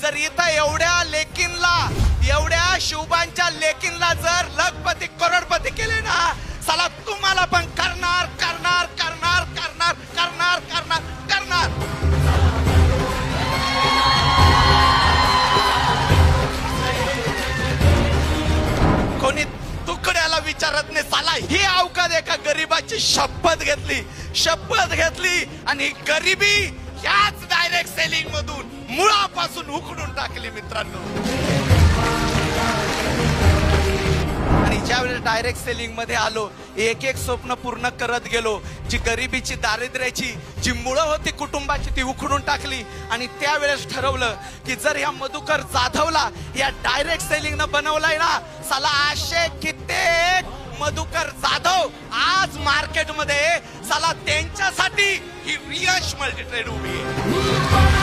जर इथं एवढ्या लेकींना, एवढ्या शुभांच्या लेकींना जर लखपती करोडपती केले ना, साला तुम्हाला पण करणार करणार करणार करणार करणार करणार करणार। कोणी तुकड्याला विचारत नाही साला, ही अवकाद एका गरीबाची शपथ घेतली आणि गरिबी याच डायरेक्ट सेलिंग मधून मुळापासून उखडून टाकली मित्रांनो। आणि ज्यावेळेस डायरेक्ट सेलिंग मध्ये आलो, एक एक स्वप्न पूर्ण करत गेलो, जी गरिबीची, दारिद्र्याची जी मुळं होती कुटुंबाची ती उखडून टाकली। आणि त्यावेळेस ठरवलं की जर या मधुकर जाधवला या डायरेक्ट सेलिंग न बनवलाय ना, साला असे कित्येक मधुकर जाधव आज मार्केट मध्ये साला त्यांच्यासाठी ही रियश मल्टीट्रेड उभी आहे।